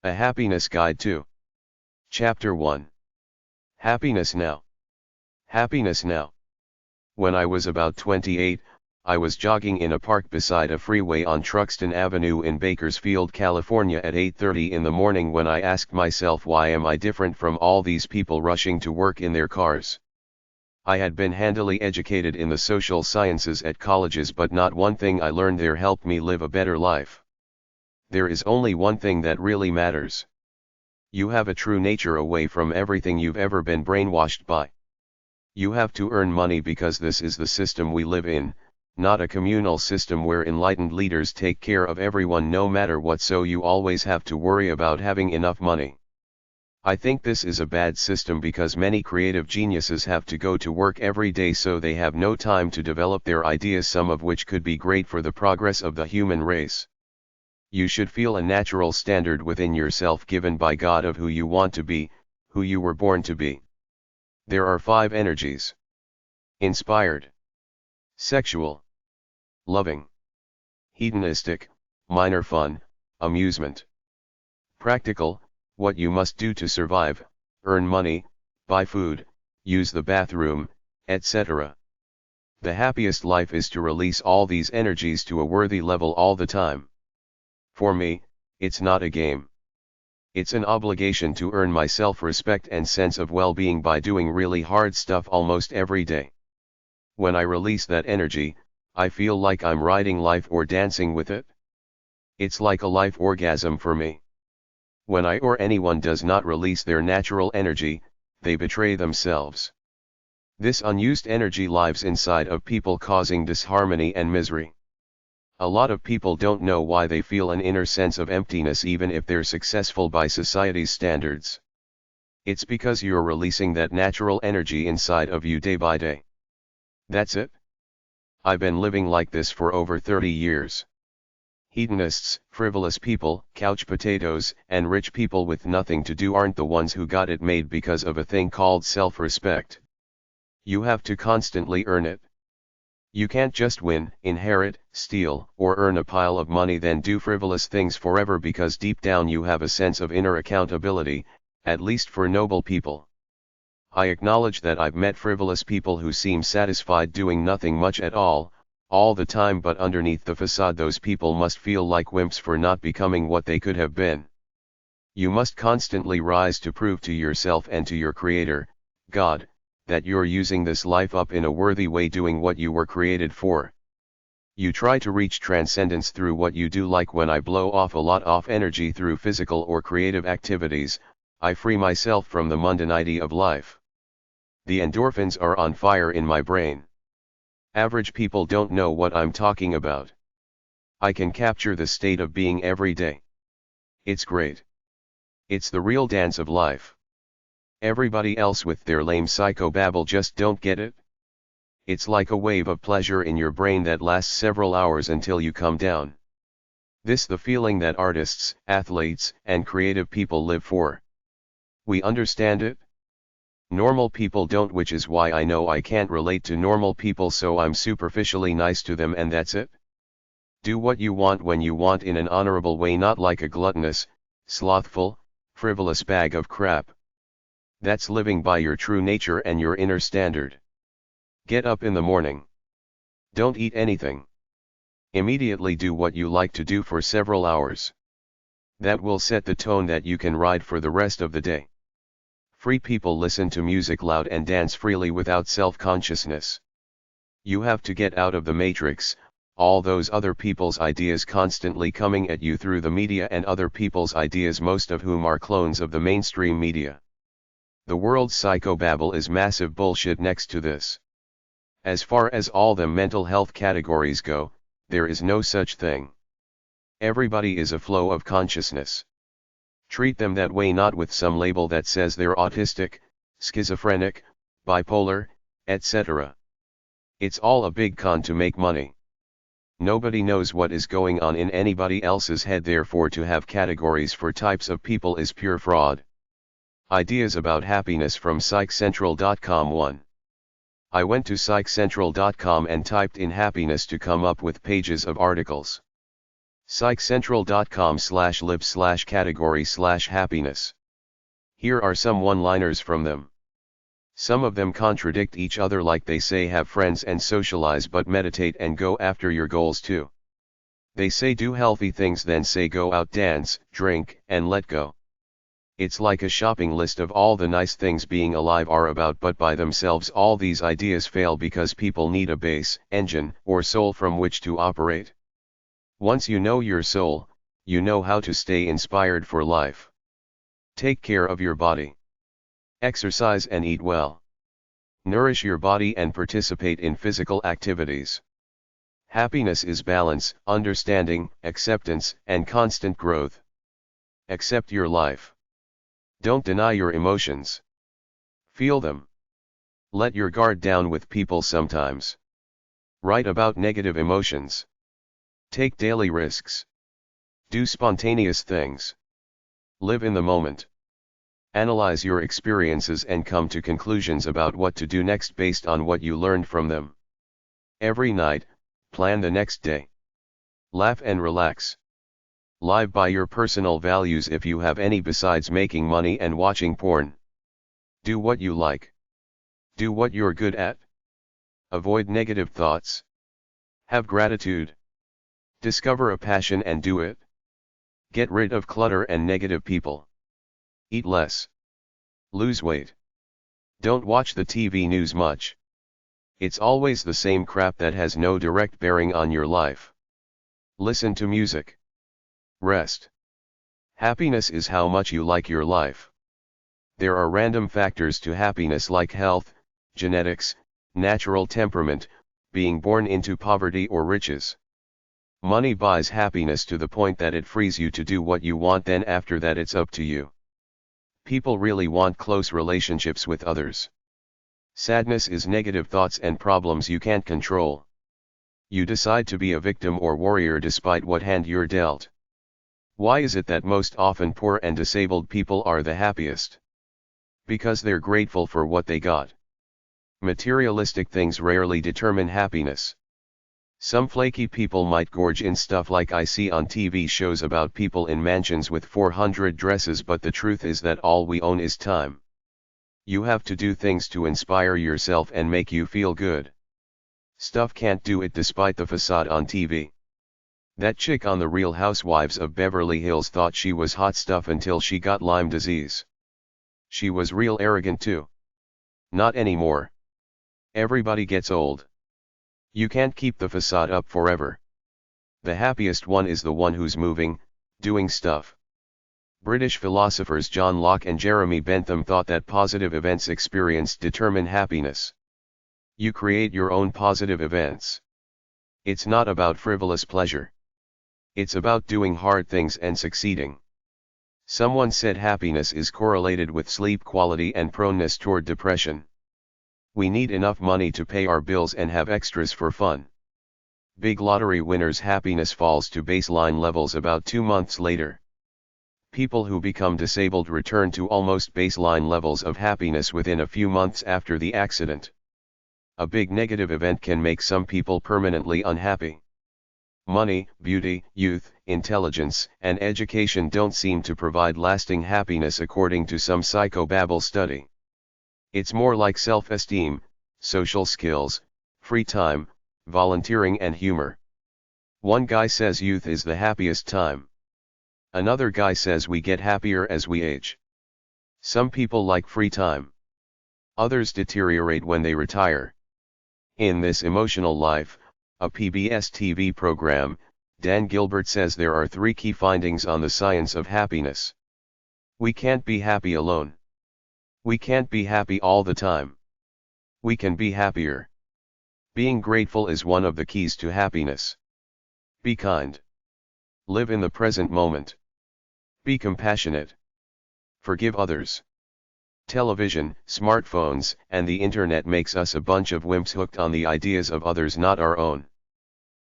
A Happiness Guide to Chapter 1. Happiness Now. Happiness Now. When I was about 28, I was jogging in a park beside a freeway on Truxtun Avenue in Bakersfield, California at 8:30 in the morning when I asked myself, why am I different from all these people rushing to work in their cars? I had been handily educated in the social sciences at colleges, but not one thing I learned there helped me live a better life. There is only one thing that really matters. You have a true nature away from everything you've ever been brainwashed by. You have to earn money because this is the system we live in, not a communal system where enlightened leaders take care of everyone no matter what, so you always have to worry about having enough money. I think this is a bad system because many creative geniuses have to go to work every day, so they have no time to develop their ideas, some of which could be great for the progress of the human race. You should feel a natural standard within yourself given by God of who you want to be, who you were born to be. There are 5 energies: inspired, sexual, loving, hedonistic, minor fun, amusement, practical, what you must do to survive, earn money, buy food, use the bathroom, etc. The happiest life is to release all these energies to a worthy level all the time. For me, it's not a game. It's an obligation to earn my self-respect and sense of well-being by doing really hard stuff almost every day. When I release that energy, I feel like I'm riding life or dancing with it. It's like a life orgasm for me. When I or anyone does not release their natural energy, they betray themselves. This unused energy lives inside of people, causing disharmony and misery. A lot of people don't know why they feel an inner sense of emptiness even if they're successful by society's standards. It's because you're releasing that natural energy inside of you day by day. That's it. I've been living like this for over 30 years. Hedonists, frivolous people, couch potatoes, and rich people with nothing to do aren't the ones who got it made because of a thing called self-respect. You have to constantly earn it. You can't just win, inherit, steal, or earn a pile of money then do frivolous things forever, because deep down you have a sense of inner accountability, at least for noble people. I acknowledge that I've met frivolous people who seem satisfied doing nothing much at all the time, but underneath the facade those people must feel like wimps for not becoming what they could have been. You must constantly rise to prove to yourself and to your Creator, God, that you're using this life up in a worthy way, doing what you were created for. You try to reach transcendence through what you do, like when I blow off a lot of energy through physical or creative activities, I free myself from the mundanity of life. The endorphins are on fire in my brain. Average people don't know what I'm talking about. I can capture the state of being every day. It's great. It's the real dance of life. Everybody else with their lame psychobabble just don't get it. It's like a wave of pleasure in your brain that lasts several hours until you come down. This the feeling that artists, athletes, and creative people live for. We understand it? Normal people don't, which is why I know I can't relate to normal people, so I'm superficially nice to them and that's it. Do what you want when you want in an honorable way, not like a gluttonous, slothful, frivolous bag of crap. That's living by your true nature and your inner standard. Get up in the morning. Don't eat anything. Immediately do what you like to do for several hours. That will set the tone that you can ride for the rest of the day. Free people listen to music loud and dance freely without self-consciousness. You have to get out of the matrix, all those other people's ideas constantly coming at you through the media, and other people's ideas, most of whom are clones of the mainstream media. The world's psychobabble is massive bullshit next to this. As far as all the mental health categories go, there is no such thing. Everybody is a flow of consciousness. Treat them that way, not with some label that says they're autistic, schizophrenic, bipolar, etc. It's all a big con to make money. Nobody knows what is going on in anybody else's head, therefore to have categories for types of people is pure fraud. Ideas about happiness from psychcentral.com. 1. I went to psychcentral.com and typed in happiness to come up with pages of articles. psychcentral.com/lib/category/happiness. Here are some one-liners from them. Some of them contradict each other, like they say have friends and socialize but meditate and go after your goals too. They say do healthy things, then say go out, dance, drink, and let go. It's like a shopping list of all the nice things being alive are about, but by themselves all these ideas fail because people need a base, engine, or soul from which to operate. Once you know your soul, you know how to stay inspired for life. Take care of your body. Exercise and eat well. Nourish your body and participate in physical activities. Happiness is balance, understanding, acceptance, and constant growth. Accept your life. Don't deny your emotions. Feel them. Let your guard down with people sometimes. Write about negative emotions. Take daily risks. Do spontaneous things. Live in the moment. Analyze your experiences and come to conclusions about what to do next based on what you learned from them. Every night, plan the next day. Laugh and relax. Live by your personal values if you have any besides making money and watching porn. Do what you like. Do what you're good at. Avoid negative thoughts. Have gratitude. Discover a passion and do it. Get rid of clutter and negative people. Eat less. Lose weight. Don't watch the TV news much. It's always the same crap that has no direct bearing on your life. Listen to music. Rest. Happiness is how much you like your life. There are random factors to happiness like health, genetics, natural temperament, being born into poverty or riches. Money buys happiness to the point that it frees you to do what you want, then after that it's up to you. People really want close relationships with others. Sadness is negative thoughts and problems you can't control. You decide to be a victim or warrior despite what hand you're dealt. Why is it that most often poor and disabled people are the happiest? Because they're grateful for what they got. Materialistic things rarely determine happiness. Some flaky people might gorge in stuff like I see on TV shows about people in mansions with 400 dresses, but the truth is that all we own is time. You have to do things to inspire yourself and make you feel good. Stuff can't do it despite the facade on TV. That chick on The Real Housewives of Beverly Hills thought she was hot stuff until she got Lyme disease. She was real arrogant too. Not anymore. Everybody gets old. You can't keep the facade up forever. The happiest one is the one who's moving, doing stuff. British philosophers John Locke and Jeremy Bentham thought that positive events experienced determine happiness. You create your own positive events. It's not about frivolous pleasure. It's about doing hard things and succeeding. Someone said happiness is correlated with sleep quality and proneness toward depression. We need enough money to pay our bills and have extras for fun. Big lottery winners' happiness falls to baseline levels about 2 months later. People who become disabled return to almost baseline levels of happiness within a few months after the accident. A big negative event can make some people permanently unhappy. Money, beauty, youth, intelligence, and education don't seem to provide lasting happiness according to some psychobabble study. It's more like self-esteem, social skills, free time, volunteering and humor. One guy says youth is the happiest time. Another guy says we get happier as we age. Some people like free time. Others deteriorate when they retire. In This Emotional Life, a PBS TV program, Dan Gilbert says there are 3 key findings on the science of happiness. We can't be happy alone. We can't be happy all the time. We can be happier. Being grateful is one of the keys to happiness. Be kind. Live in the present moment. Be compassionate. Forgive others. Television, smartphones, and the internet makes us a bunch of wimps hooked on the ideas of others, not our own.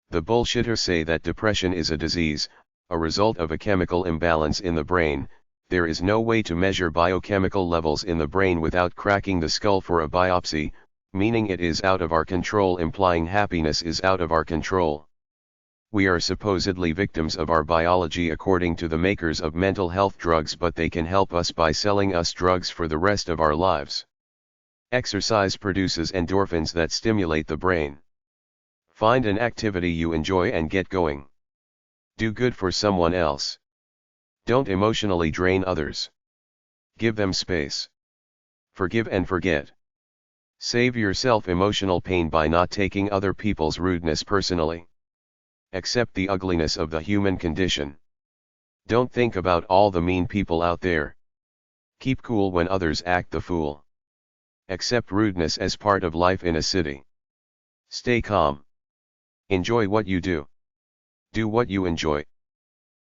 The bullshitters say that depression is a disease, a result of a chemical imbalance in the brain. There is no way to measure biochemical levels in the brain without cracking the skull for a biopsy, meaning it is out of our control, implying happiness is out of our control. We are supposedly victims of our biology according to the makers of mental health drugs, but they can help us by selling us drugs for the rest of our lives. Exercise produces endorphins that stimulate the brain. Find an activity you enjoy and get going. Do good for someone else. Don't emotionally drain others. Give them space. Forgive and forget. Save yourself emotional pain by not taking other people's rudeness personally. Accept the ugliness of the human condition. Don't think about all the mean people out there. Keep cool when others act the fool. Accept rudeness as part of life in a city. Stay calm. Enjoy what you do. Do what you enjoy.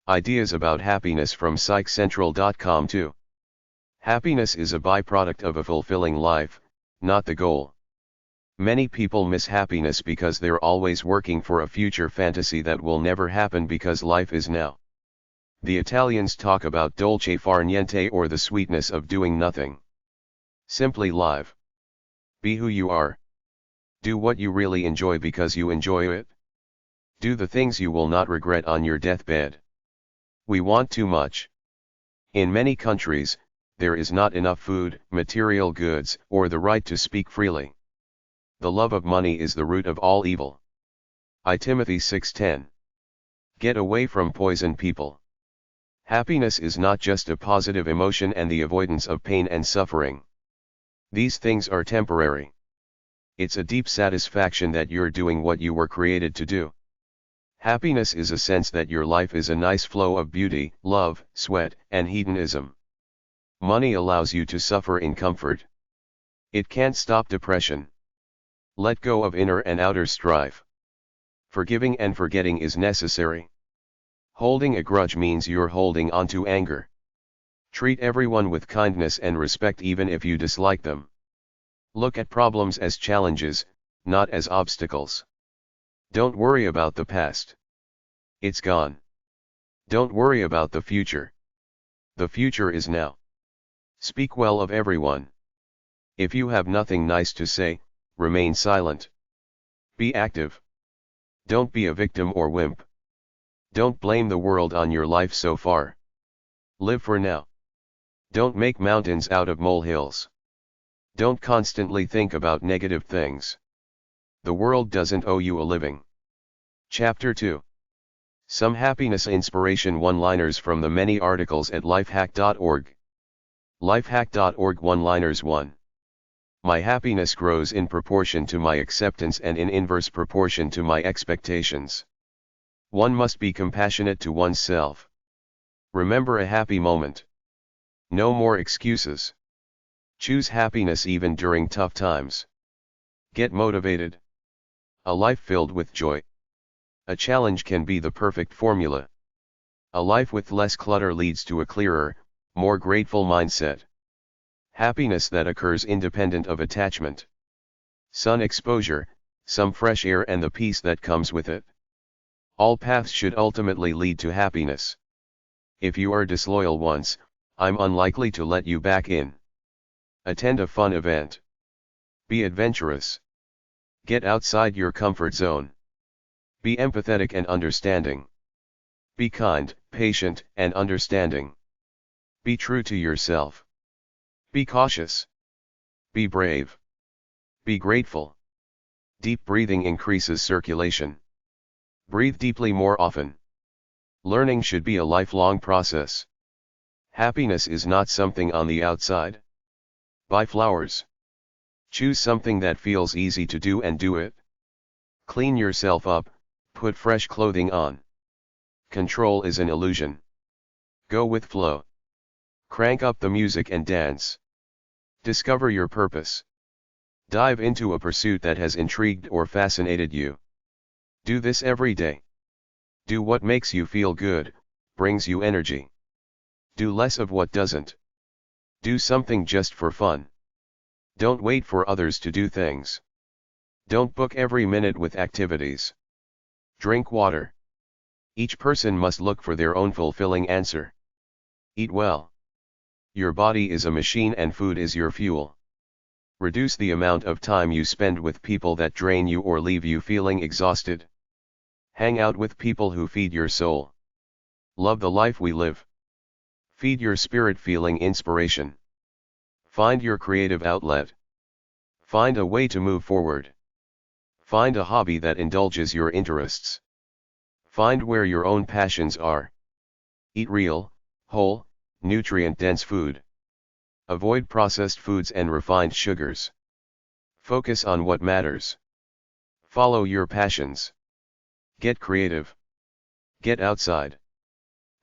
Ideas about happiness from psychcentral.com 2. Happiness is a byproduct of a fulfilling life, not the goal. Many people miss happiness because they're always working for a future fantasy that will never happen because life is now. The Italians talk about dolce far niente, or the sweetness of doing nothing. Simply live. Be who you are. Do what you really enjoy because you enjoy it. Do the things you will not regret on your deathbed. We want too much. In many countries, there is not enough food, material goods, or the right to speak freely. The love of money is the root of all evil. I Timothy 6:10. Get away from poison people. Happiness is not just a positive emotion and the avoidance of pain and suffering. These things are temporary. It's a deep satisfaction that you're doing what you were created to do. Happiness is a sense that your life is a nice flow of beauty, love, sweat, and hedonism. Money allows you to suffer in comfort. It can't stop depression. Let go of inner and outer strife. Forgiving and forgetting is necessary. Holding a grudge means you're holding on to anger. Treat everyone with kindness and respect even if you dislike them. Look at problems as challenges, not as obstacles. Don't worry about the past. It's gone. Don't worry about the future. The future is now. Speak well of everyone. If you have nothing nice to say, remain silent. Be active. Don't be a victim or wimp. Don't blame the world on your life so far. Live for now. Don't make mountains out of molehills. Don't constantly think about negative things. The world doesn't owe you a living. Chapter 2. Some happiness inspiration one-liners from the many articles at lifehack.org. Lifehack.org one-liners 1. My happiness grows in proportion to my acceptance and in inverse proportion to my expectations. One must be compassionate to oneself. Remember a happy moment. No more excuses. Choose happiness even during tough times. Get motivated. A life filled with joy. A challenge can be the perfect formula. A life with less clutter leads to a clearer, more grateful mindset. Happiness that occurs independent of attachment. Sun exposure, some fresh air and the peace that comes with it. All paths should ultimately lead to happiness. If you are disloyal once, I'm unlikely to let you back in. Attend a fun event. Be adventurous. Get outside your comfort zone. Be empathetic and understanding. Be kind, patient, and understanding. Be true to yourself. Be cautious. Be brave. Be grateful. Deep breathing increases circulation. Breathe deeply more often. Learning should be a lifelong process. Happiness is not something on the outside. Buy flowers. Choose something that feels easy to do and do it. Clean yourself up, put fresh clothing on. Control is an illusion. Go with flow. Crank up the music and dance. Discover your purpose. Dive into a pursuit that has intrigued or fascinated you. Do this every day. Do what makes you feel good, brings you energy. Do less of what doesn't. Do something just for fun. Don't wait for others to do things. Don't book every minute with activities. Drink water. Each person must look for their own fulfilling answer. Eat well. Your body is a machine and food is your fuel. Reduce the amount of time you spend with people that drain you or leave you feeling exhausted. Hang out with people who feed your soul. Love the life we live. Feed your spirit feeling inspiration. Find your creative outlet. Find a way to move forward. Find a hobby that indulges your interests. Find where your own passions are. Eat real, whole, nutrient-dense food. Avoid processed foods and refined sugars. Focus on what matters. Follow your passions. Get creative. Get outside.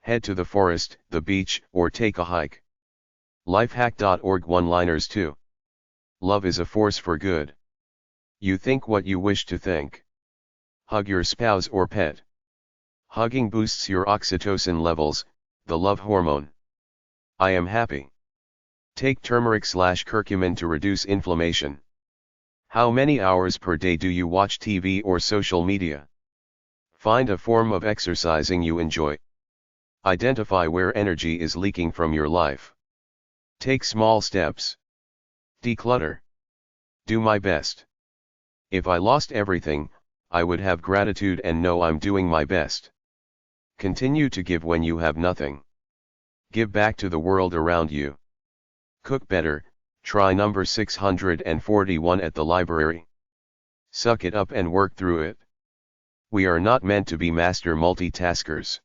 Head to the forest, the beach, or take a hike. Lifehack.org One-liners 2. Love is a force for good. You think what you wish to think. Hug your spouse or pet. Hugging boosts your oxytocin levels, the love hormone. I am happy. Take turmeric/curcumin to reduce inflammation. How many hours per day do you watch TV or social media? Find a form of exercising you enjoy. Identify where energy is leaking from your life. Take small steps. Declutter. Do my best. If I lost everything, I would have gratitude and know I'm doing my best. Continue to give when you have nothing. Give back to the world around you. Cook better, try number 641 at the library. Suck it up and work through it. We are not meant to be master multitaskers.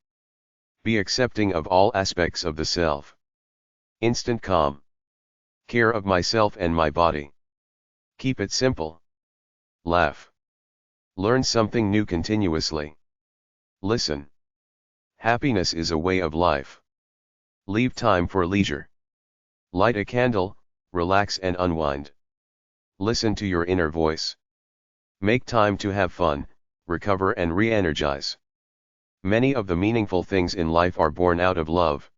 Be accepting of all aspects of the self. Instant calm. Care of myself and my body. Keep it simple. Laugh. Learn something new continuously. Listen. Happiness is a way of life. Leave time for leisure. Light a candle, relax and unwind. Listen to your inner voice. Make time to have fun, recover and re-energize. Many of the meaningful things in life are born out of love.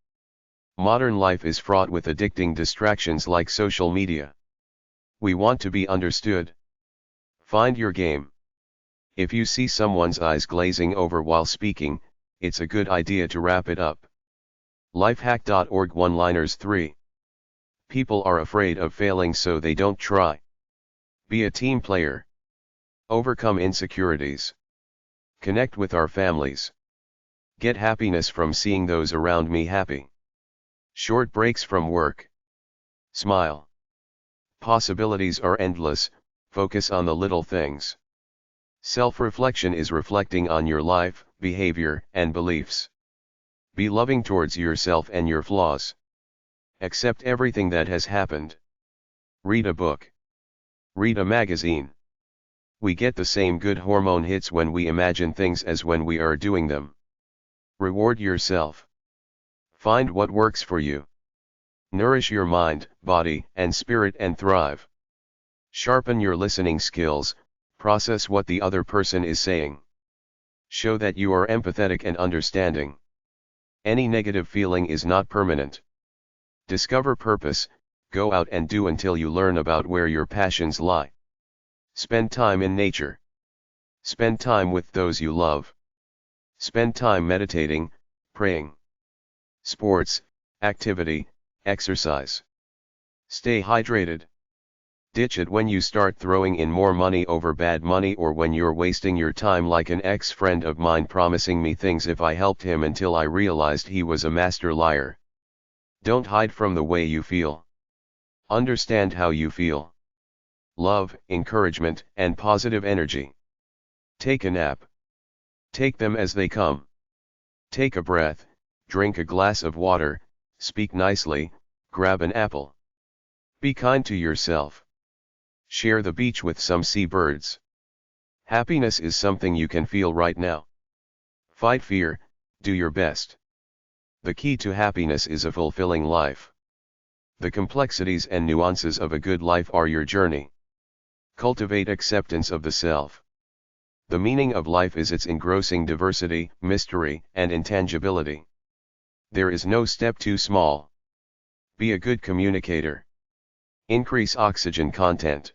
Modern life is fraught with addicting distractions like social media. We want to be understood. Find your game. If you see someone's eyes glazing over while speaking, it's a good idea to wrap it up. Lifehack.org One-liners 3. People are afraid of failing so they don't try. Be a team player. Overcome insecurities. Connect with our families. Get happiness from seeing those around me happy. Short breaks from work. Smile. Possibilities are endless, focus on the little things. Self-reflection is reflecting on your life, behavior, and beliefs. Be loving towards yourself and your flaws. Accept everything that has happened. Read a book. Read a magazine. We get the same good hormone hits when we imagine things as when we are doing them. Reward yourself. Find what works for you. Nourish your mind, body, and spirit and thrive. Sharpen your listening skills, process what the other person is saying. Show that you are empathetic and understanding. Any negative feeling is not permanent. Discover purpose, go out and do until you learn about where your passions lie. Spend time in nature. Spend time with those you love. Spend time meditating, praying. Sports, activity, exercise. Stay hydrated. Ditch it when you start throwing in more money over bad money or when you're wasting your time like an ex-friend of mine promising me things if I helped him until I realized he was a master liar. Don't hide from the way you feel. Understand how you feel. Love, encouragement, and positive energy. Take a nap. Take them as they come. Take a breath, drink a glass of water, speak nicely, grab an apple. Be kind to yourself. Share the beach with some seabirds. Happiness is something you can feel right now. Fight fear, do your best. The key to happiness is a fulfilling life. The complexities and nuances of a good life are your journey. Cultivate acceptance of the self. The meaning of life is its engrossing diversity, mystery, and intangibility. There is no step too small. Be a good communicator. Increase oxygen content.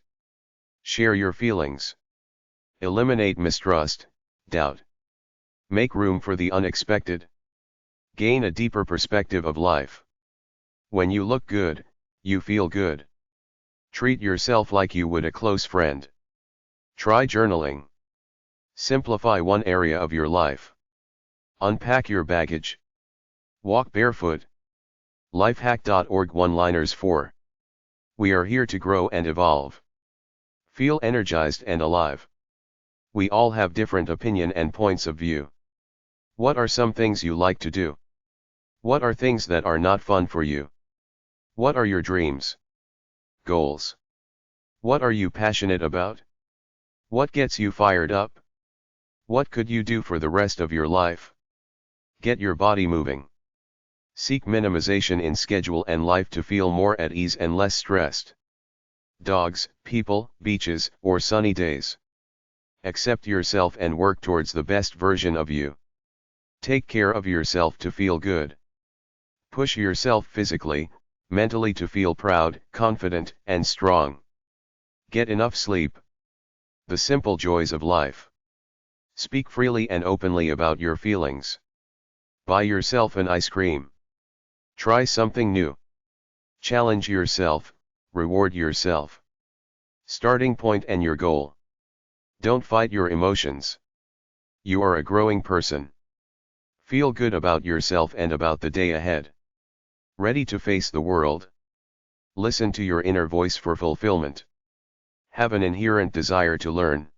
Share your feelings. Eliminate mistrust, doubt. Make room for the unexpected. Gain a deeper perspective of life. When you look good, you feel good. Treat yourself like you would a close friend. Try journaling. Simplify one area of your life. Unpack your baggage. Walk barefoot. Lifehack.org One-liners 4. We are here to grow and evolve. Feel energized and alive. We all have different opinion and points of view. What are some things you like to do? What are things that are not fun for you? What are your dreams? Goals? What are you passionate about? What gets you fired up? What could you do for the rest of your life? Get your body moving. Seek minimization in schedule and life to feel more at ease and less stressed. Dogs, people, beaches, or sunny days. Accept yourself and work towards the best version of you. Take care of yourself to feel good. Push yourself physically, mentally to feel proud, confident, and strong. Get enough sleep. The simple joys of life. Speak freely and openly about your feelings. Buy yourself an ice cream. Try something new. Challenge yourself, reward yourself. Starting point and your goal. Don't fight your emotions. You are a growing person. Feel good about yourself and about the day ahead. Ready to face the world? Listen to your inner voice for fulfillment. Have an inherent desire to learn.